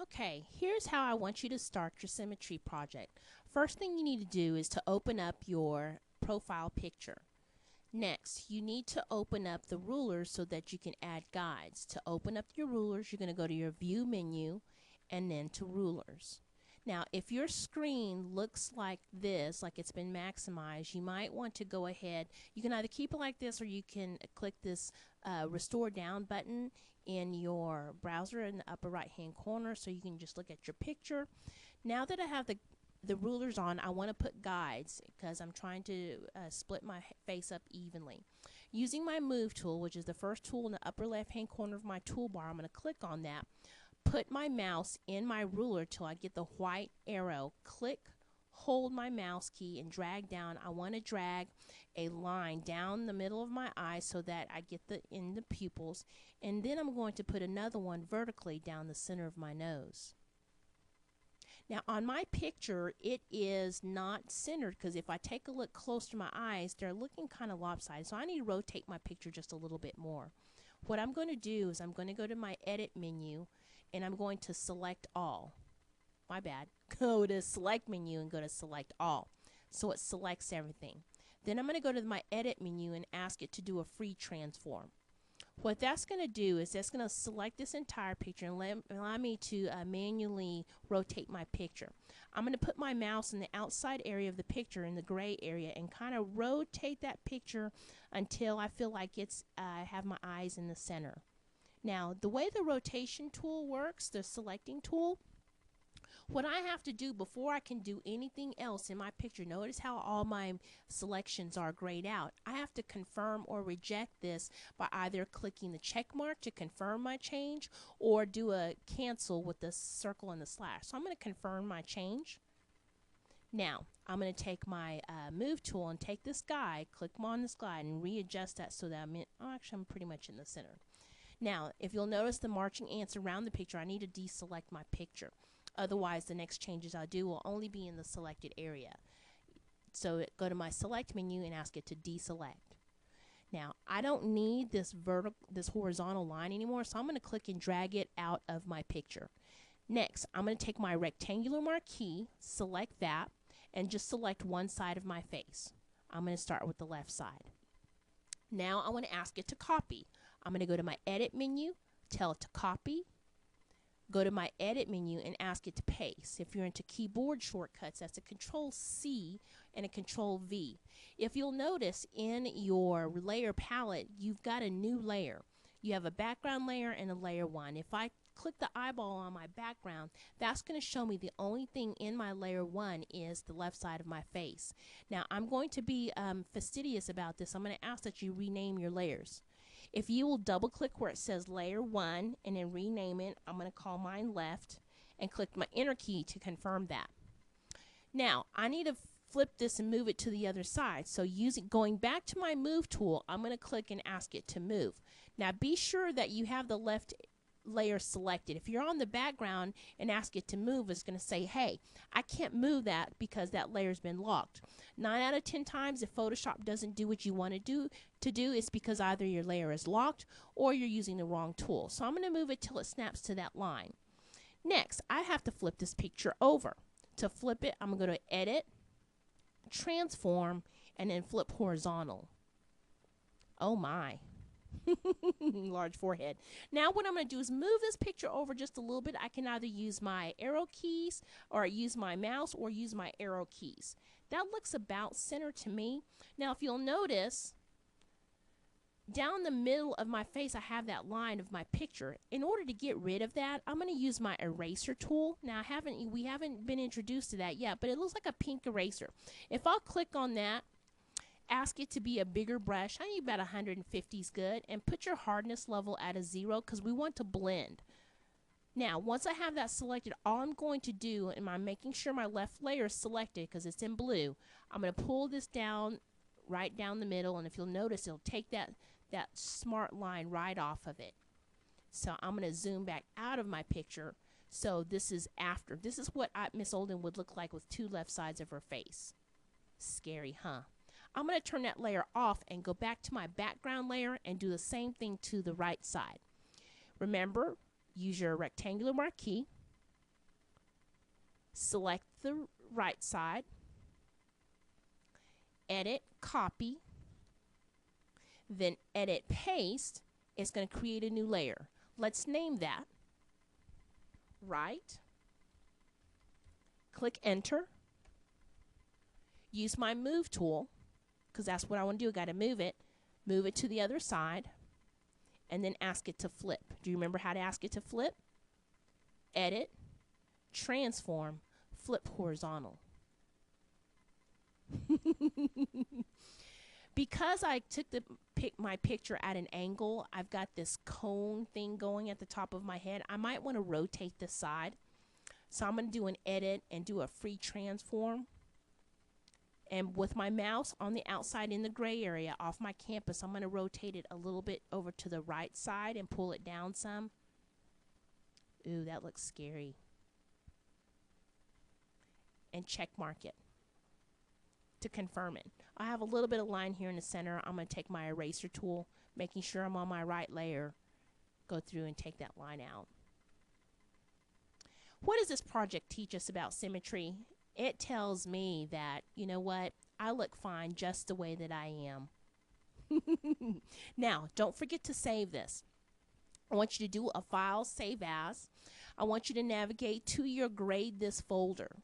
Okay, here's how I want you to start your symmetry project. First thing you need to do is to open up your profile picture. Next, you need to open up the rulers so that you can add guides. To open up your rulers, you're going to go to your view menu and then to rulers. Now, if your screen looks like this, like it's been maximized, you might want to go ahead. You can either keep it like this or you can click this restore down button in your browser in the upper right hand corner so you can just look at your picture. Now that I have the rulers on, I want to put guides because I'm trying to split my face up evenly. Using my move tool, which is the first tool in the upper left hand corner of my toolbar, I'm going to click on that, put my mouse in my ruler till I get the white arrow, click, hold my mouse key and drag down. I want to drag a line down the middle of my eye so that I get in the pupils, and then I'm going to put another one vertically down the center of my nose. Now on my picture it is not centered because if I take a look close to my eyes, they're looking kind of lopsided, so I need to rotate my picture just a little bit more. What I'm going to do is I'm going to go to my edit menu and I'm going to select all. My bad. Go to select menu and go to select all. So it selects everything. Then I'm going to go to my edit menu and ask it to do a free transform. What that's going to do is that's going to select this entire picture and allow me to manually rotate my picture. I'm going to put my mouse in the outside area of the picture in the gray area and kind of rotate that picture until I feel like I have my eyes in the center. Now the way the rotation tool works, the selecting tool, what I have to do before I can do anything else in my picture, notice how all my selections are grayed out. I have to confirm or reject this by either clicking the check mark to confirm my change or do a cancel with the circle and the slash. So I'm going to confirm my change. Now I'm going to take my move tool and take this guide, click on this guide and readjust that so that I'm pretty much in the center. Now if you'll notice the marching ants around the picture, I need to deselect my picture. Otherwise, the next changes I do will only be in the selected area. So go to my select menu and ask it to deselect. Now, I don't need this horizontal line anymore, so I'm going to click and drag it out of my picture. Next, I'm going to take my rectangular marquee, select that, and just select one side of my face. I'm going to start with the left side. Now, I want to ask it to copy. I'm going to go to my edit menu, tell it to copy. Go to my edit menu and ask it to paste. If you're into keyboard shortcuts, that's a Control-C and a Control-V. If you'll notice in your layer palette, you've got a new layer. You have a background layer and a layer 1. If I click the eyeball on my background, that's going to show me the only thing in my layer 1 is the left side of my face. Now, I'm going to be fastidious about this. I'm going to ask that you rename your layers. If you will double click where it says layer 1 and then rename it, I'm going to call mine left and click my enter key to confirm that. Now I need to flip this and move it to the other side. So going back to my move tool, I'm going to click and ask it to move. Now be sure that you have the left layer selected. If you're on the background and ask it to move, it's going to say, hey, I can't move that because that layer's been locked. 9 out of 10 times if Photoshop doesn't do what you want to do, it's because either your layer is locked or you're using the wrong tool. So I'm going to move it till it snaps to that line. Next, I have to flip this picture over. To flip it, I'm going to go to Edit, Transform, and then Flip Horizontal. Oh my. Large forehead. Now what I'm going to do is move this picture over just a little bit. I can either use my arrow keys or use my mouse or use my arrow keys. That looks about center to me. Now if you'll notice, down the middle of my face I have that line of my picture. In order to get rid of that, I'm going to use my eraser tool. Now we haven't been introduced to that yet, but it looks like a pink eraser. If I'll click on that, ask it to be a bigger brush, I need about 150 is good, and put your hardness level at a 0 because we want to blend. Now once I have that selected, all I'm going to do, and I'm making sure my left layer is selected because it's in blue, I'm going to pull this down right down the middle, and if you'll notice it'll take that smart line right off of it. So I'm going to zoom back out of my picture. So this is after. This is what Miss Olden would look like with 2 left sides of her face. Scary, huh? I'm going to turn that layer off and go back to my background layer and do the same thing to the right side. Remember, use your rectangular marquee, Select the right side, edit, copy, then edit, paste. It's going to create a new layer. Let's name that. Right. Click enter. Use my move tool, because that's what I want to do. I got to move it to the other side, and then ask it to flip. Do you remember how to ask it to flip? Edit, transform, flip horizontal. Because I took my picture at an angle, I've got this cone thing going at the top of my head. I might want to rotate this side. So I'm going to do an edit and do a free transform. And with my mouse on the outside in the gray area off my canvas, I'm going to rotate it a little bit over to the right side and pull it down some. Ooh, that looks scary. And check mark it to confirm it. I have a little bit of line here in the center. I'm going to take my eraser tool, making sure I'm on my right layer, go through and take that line out. What does this project teach us about symmetry? It tells me that, you know what, I look fine just the way that I am. Now, don't forget to save this. I want you to do a file, save as. I want you to navigate to your grade this folder.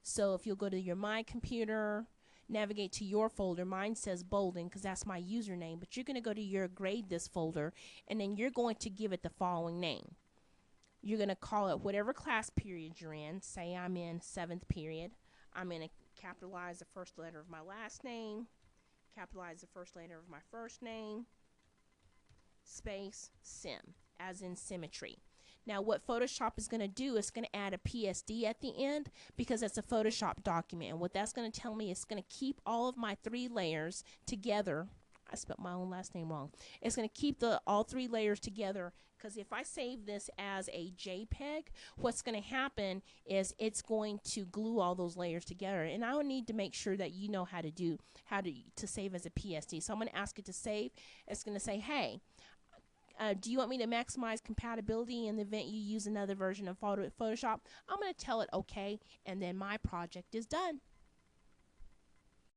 So if you'll go to your My Computer, navigate to your folder. Mine says Olden because that's my username, but you're going to go to your grade this folder, and then you're going to give it the following name. You're going to call it whatever class period you're in. Say I'm in 7th period. I'm going to capitalize the first letter of my last name, capitalize the first letter of my first name, space, sim, as in symmetry. Now what Photoshop is going to do is going to add a PSD at the end because it's a Photoshop document. And what that's going to tell me is going to keep all of my 3 layers together. I spelled my own last name wrong. It's going to keep all 3 layers together, because if I save this as a JPEG, what's going to happen is it's going to glue all those layers together. And I would need to make sure that you know how to save as a PSD. So I'm going to ask it to save. It's going to say, hey, do you want me to maximize compatibility in the event you use another version of Photoshop? I'm going to tell it okay, and then my project is done.